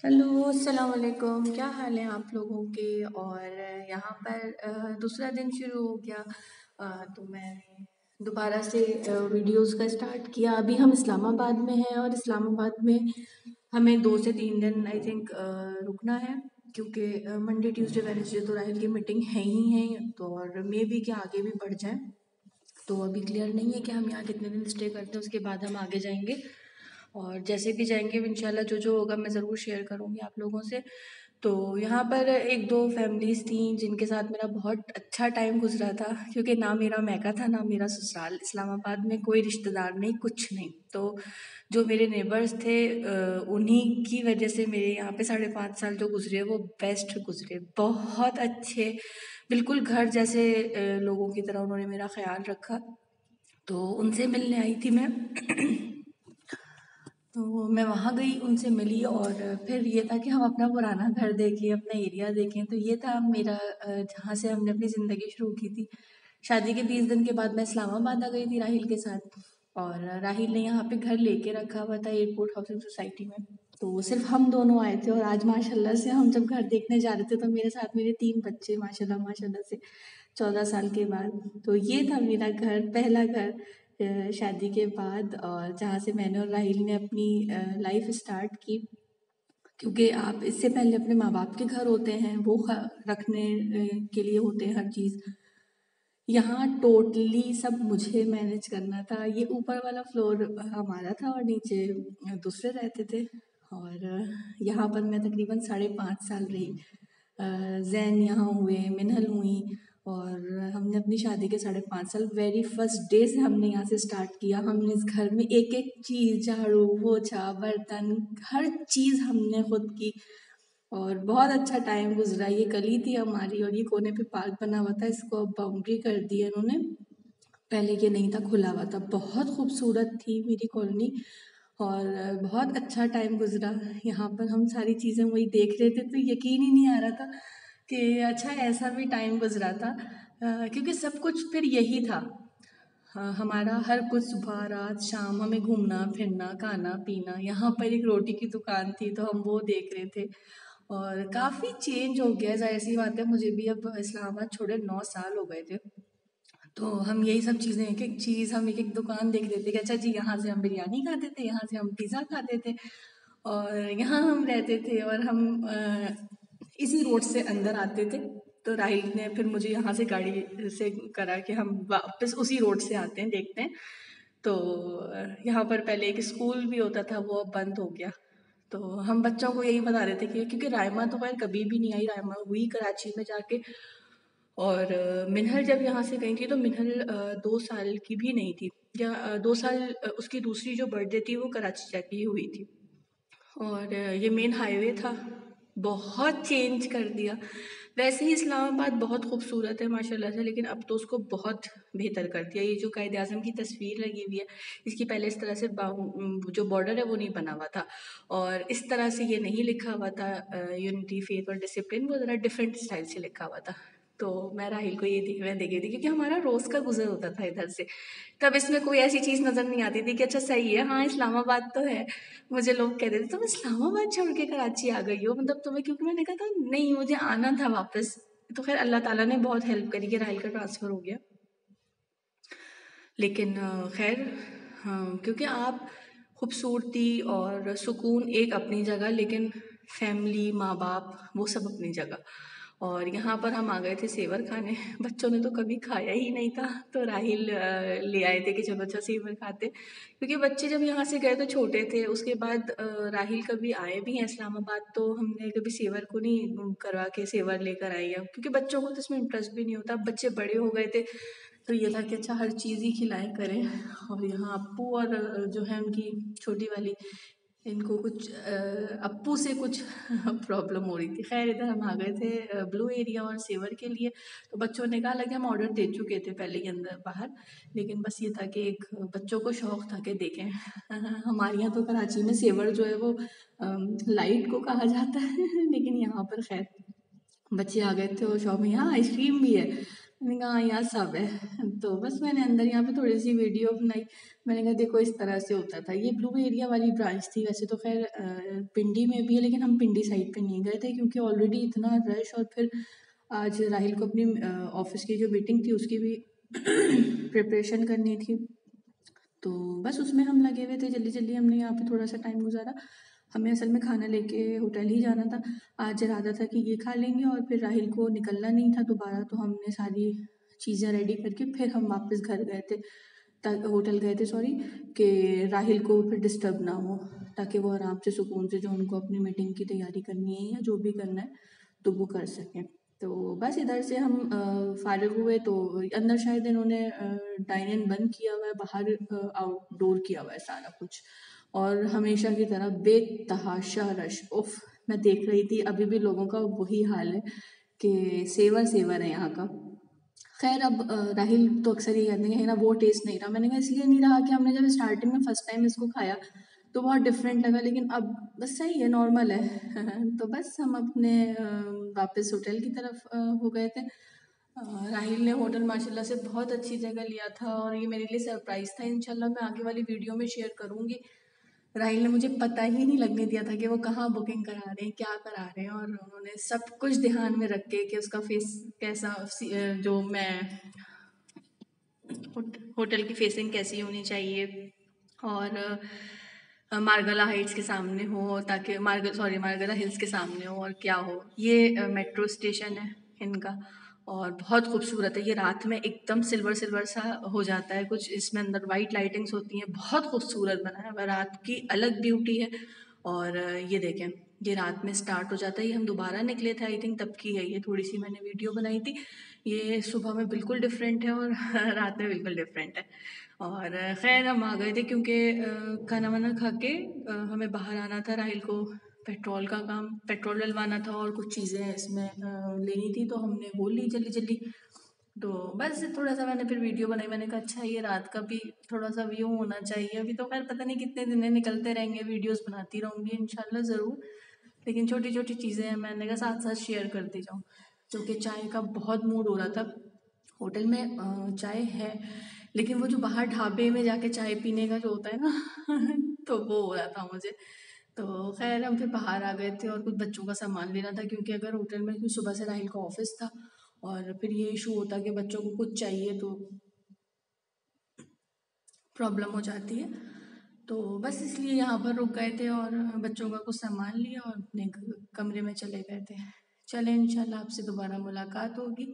Hello, अस्सलाम वालेकुम। क्या हाल है आप लोगों के। और यहाँ पर दूसरा दिन शुरू हो गया। तो मैंने दोबारा से वीडियोस का स्टार्ट किया। अभी हम इस्लामाबाद में हैं और इस्लामाबाद में हमें 2 से 3 दिन आई थिंक रुकना है, क्योंकि मंडे ट्यूसडे वेडनेसडे तो राहिल की मीटिंग है ही है। तो और मे भी कि आगे भी बढ़ जाए, तो अभी क्लियर नहीं है कि हम यहाँ कितने दिन स्टे करते हैं। उसके बाद हम आगे जाएंगे और जैसे भी जाएंगे इंशाल्लाह जो जो होगा मैं ज़रूर शेयर करूँगी आप लोगों से। तो यहाँ पर एक दो फैमिलीज़ थी जिनके साथ मेरा बहुत अच्छा टाइम गुजरा था, क्योंकि ना मेरा मैका था ना मेरा ससुराल। इस्लामाबाद में कोई रिश्तेदार नहीं, कुछ नहीं। तो जो मेरे नेबर्स थे उन्हीं की वजह से मेरे यहाँ पे 5.5 साल जो गुजरे वो बेस्ट गुजरे, बहुत अच्छे, बिल्कुल घर जैसे लोगों की तरह उन्होंने मेरा ख्याल रखा। तो उनसे मिलने आई थी मैं। तो मैं वहाँ गई, उनसे मिली और फिर ये था कि हम अपना पुराना घर देखें, अपना एरिया देखें। तो ये था मेरा जहाँ से हमने अपनी ज़िंदगी शुरू की थी। शादी के 20 दिन के बाद मैं इस्लामाबाद आ गई थी राहिल के साथ, और राहिल ने यहाँ पे घर लेके रखा हुआ था एयरपोर्ट हाउसिंग सोसाइटी में। तो सिर्फ हम दोनों आए थे, और आज माशाल्लाह से हम जब घर देखने जा रहे थे तो मेरे साथ मेरे 3 बच्चे माशाल्लाह माशाल्लाह से 14 साल के बाद। तो ये था मेरा घर, पहला घर शादी के बाद, और जहाँ से मैंने और राहिल ने अपनी लाइफ स्टार्ट की। क्योंकि आप इससे पहले अपने माँ बाप के घर होते हैं, वो रखने के लिए होते हैं हर चीज़। यहाँ टोटली सब मुझे मैनेज करना था। ये ऊपर वाला फ्लोर हमारा था और नीचे दूसरे रहते थे। और यहाँ पर मैं तकरीबन 5.5 साल रही। जैन यहाँ हुए, मिनहल हुई, और हमने अपनी शादी के 5.5 साल वेरी फर्स्ट डे से हमने यहाँ से स्टार्ट किया। हमने इस घर में एक एक चीज़, झाड़ू पोछा बर्तन, हर चीज़ हमने खुद की। और बहुत अच्छा टाइम गुजरा। ये गली थी हमारी और ये कोने पे पार्क बना हुआ था, इसको अब बाउंड्री कर दी है इन्होंने, पहले ये नहीं था, खुला हुआ था। बहुत खूबसूरत थी मेरी कॉलोनी, और बहुत अच्छा टाइम गुजरा। यहाँ पर हम सारी चीज़ें वही देख रहे थे तो यकीन ही नहीं आ रहा था कि अच्छा ऐसा भी टाइम गुजरा था। क्योंकि सब कुछ फिर यही था। हाँ, हमारा हर कुछ सुबह रात शाम हमें घूमना फिरना खाना पीना। यहाँ पर एक रोटी की दुकान थी तो हम वो देख रहे थे। और काफ़ी चेंज हो गया, ज़ाहिर सी बात है, मुझे भी अब इस्लामाबाद छोड़े 9 साल हो गए थे। तो हम यही सब चीज़ें, एक एक चीज़ हम एक एक दुकान देख रहे थे कि अच्छा जी यहाँ से हम बिरयानी खाते थे, यहाँ से हम पिज़्ज़ा खाते थे, और यहाँ हम रहते थे। और हम इसी रोड से अंदर आते थे। तो राहिल ने फिर मुझे यहाँ से गाड़ी से करा कि हम वापस उसी रोड से आते हैं, देखते हैं। तो यहाँ पर पहले एक स्कूल भी होता था, वो अब बंद हो गया। तो हम बच्चों को यही बता रहे थे कि क्योंकि रायमा तो खैर कभी भी नहीं आई, रायमा हुई कराची में जाके। और मिनहल जब यहाँ से गई थी तो मिनहल 2 साल की भी नहीं थी, या 2 साल उसकी दूसरी जो बर्थडे थी वो कराची जाके ही हुई थी। और ये मेन हाईवे था, बहुत चेंज कर दिया। वैसे ही इस्लामाबाद बहुत खूबसूरत है माशाल्लाह से, लेकिन अब तो उसको बहुत बेहतर कर दिया। ये जो कायद आज़म की तस्वीर लगी हुई है, इसकी पहले इस तरह से जो बॉर्डर है वो नहीं बना हुआ था, और इस तरह से ये नहीं लिखा हुआ था यूनिटी फेथ और डिसिप्लिन, वो ज़रा डिफरेंट स्टाइल से लिखा हुआ था। तो मैं राहिल को ये मैं देखी थी, क्योंकि हमारा रोज़ का गुजर होता था इधर से। तब इसमें कोई ऐसी चीज़ नज़र नहीं आती थी कि अच्छा सही है, हाँ इस्लामाबाद तो है। मुझे लोग कहते थे तुम इस्लामाबाद छोड़ के कराची आ गई हो, मतलब तुम्हें, क्योंकि मैंने कहा था नहीं मुझे आना था वापस। तो खैर अल्लाह ताला ने बहुत हेल्प करी कि राहिल का ट्रांसफ़र हो गया। लेकिन खैर, हाँ, क्योंकि आप खूबसूरती और सुकून एक अपनी जगह, लेकिन फैमिली माँ बाप वो सब अपनी जगह। और यहाँ पर हम आ गए थे सेवर खाने। बच्चों ने तो कभी खाया ही नहीं था, तो राहिल ले आए थे कि चलो अच्छा सेवर खाते। क्योंकि बच्चे जब यहाँ से गए तो छोटे थे। उसके बाद राहिल कभी आए भी हैं इस्लामाबाद तो हमने कभी सेवर को नहीं करवा के सेवर लेकर आई है, क्योंकि बच्चों को तो इसमें इंटरेस्ट भी नहीं होता। अब बच्चे बड़े हो गए थे तो ये था कि अच्छा हर चीज़ ही खिलाएं करें। और यहाँ अप्पू और जो है उनकी छोटी वाली, इनको कुछ अप्पू से कुछ प्रॉब्लम हो रही थी। खैर इधर हम आ गए थे ब्लू एरिया और सेवर के लिए। तो बच्चों ने कहा, हालांकि हम ऑर्डर दे चुके थे पहले ही अंदर बाहर, लेकिन बस ये था कि एक बच्चों को शौक था कि देखें। हमारे यहाँ तो कराची में सेवर जो है वो लाइट को कहा जाता है, लेकिन यहाँ पर खैर बच्चे आ गए थे और शॉप में यहाँ आइसक्रीम भी है। मैंने कहा हाँ यहाँ सब है। तो बस मैंने अंदर यहाँ पे थोड़ी सी वीडियो बनाई। मैंने कहा देखो इस तरह से होता था। ये ब्लू एरिया वाली ब्रांच थी, वैसे तो खैर पिंडी में भी है, लेकिन हम पिंडी साइड पे नहीं गए थे क्योंकि ऑलरेडी इतना रश, और फिर आज राहिल को अपनी ऑफिस की जो मीटिंग थी उसकी भी प्रिपरेशन करनी थी, तो बस उसमें हम लगे हुए थे। जल्दी जल्दी हमने यहाँ पे थोड़ा सा टाइम गुजारा। हमें असल में खाना लेके होटल ही जाना था। आज इरादा था कि ये खा लेंगे और फिर राहिल को निकलना नहीं था दोबारा, तो हमने सारी चीज़ें रेडी करके फिर हम वापस घर गए थे, होटल गए थे सॉरी, कि राहिल को फिर डिस्टर्ब ना हो, ताकि वो आराम से सुकून से जो उनको अपनी मीटिंग की तैयारी करनी है या जो भी करना है तो वो कर सकें। तो बस इधर से हम फारिग हुए तो अंदर शायद इन्होंने डाइन इन बंद किया हुआ है, बाहर आउटडोर किया हुआ है सारा कुछ, और हमेशा की तरह बेतहाशा रश। उफ, मैं देख रही थी अभी भी लोगों का वही हाल है कि सेवर सेवर है यहाँ का। खैर अब राहिल तो अक्सर ये कहते हैं ना वो टेस्ट नहीं रहा। मैंने कहा इसलिए नहीं रहा कि हमने जब स्टार्टिंग में फर्स्ट टाइम इसको खाया तो बहुत डिफरेंट लगा, लेकिन अब बस सही है, नॉर्मल है। तो बस हम अपने वापस होटल की तरफ हो गए थे। राहिल ने होटल माशाल्लाह से बहुत अच्छी जगह लिया था और ये मेरे लिए सरप्राइज़ था। इंशाल्लाह मैं आगे वाली वीडियो में शेयर करूँगी। राहिल ने मुझे पता ही नहीं लगने दिया था कि वो कहाँ बुकिंग करा रहे हैं, क्या करा रहे हैं, और उन्होंने सब कुछ ध्यान में रख के कि उसका फेस कैसा, जो मैं होटल की फेसिंग कैसी होनी चाहिए, और मार्गला हाइट्स के सामने हो, ताकि मार्गला हिल्स के सामने हो, और क्या हो। ये मेट्रो स्टेशन है इनका और बहुत खूबसूरत है। ये रात में एकदम सिल्वर सिल्वर सा हो जाता है कुछ, इसमें अंदर वाइट लाइटिंग्स होती हैं, बहुत खूबसूरत बना है। रात की अलग ब्यूटी है। और ये देखें, ये रात में स्टार्ट हो जाता है। ये हम दोबारा निकले थे आई थिंक, तब की है ये, थोड़ी सी मैंने वीडियो बनाई थी। ये सुबह में बिल्कुल डिफरेंट है और रात में बिल्कुल डिफरेंट है। और खैर हम आ गए थे क्योंकि खाना वाना खा के हमें बाहर आना था। राहिल को पेट्रोल डलवाना था और कुछ चीज़ें इसमें लेनी थी, तो हमने वो ली जल्दी जल्दी। तो बस थोड़ा सा मैंने फिर वीडियो बनाई। मैंने कहा अच्छा ये रात का भी थोड़ा सा व्यू होना चाहिए। अभी तो खैर पता नहीं कितने दिन निकलते रहेंगे, वीडियोस बनाती रहूँगी इंशाल्लाह ज़रूर, लेकिन छोटी छोटी चीज़ें हैं, मैंने कहा साथ साथ शेयर करती जाऊँ। क्योंकि चाय का बहुत मूड हो रहा था। होटल में चाय है, लेकिन वो जो बाहर ढाबे में जाके चाय पीने का जो होता है ना तो वो हो रहा था मुझे। तो खैर हम फिर बाहर आ गए थे और कुछ बच्चों का सामान लेना था, क्योंकि अगर होटल में, क्योंकि सुबह से राहिल का ऑफिस था और फिर ये इशू होता कि बच्चों को कुछ चाहिए तो प्रॉब्लम हो जाती है। तो बस इसलिए यहाँ पर रुक गए थे और बच्चों का कुछ सामान लिया और अपने कमरे में चले गए थे। चलें इंशाल्लाह आपसे दोबारा मुलाकात होगी।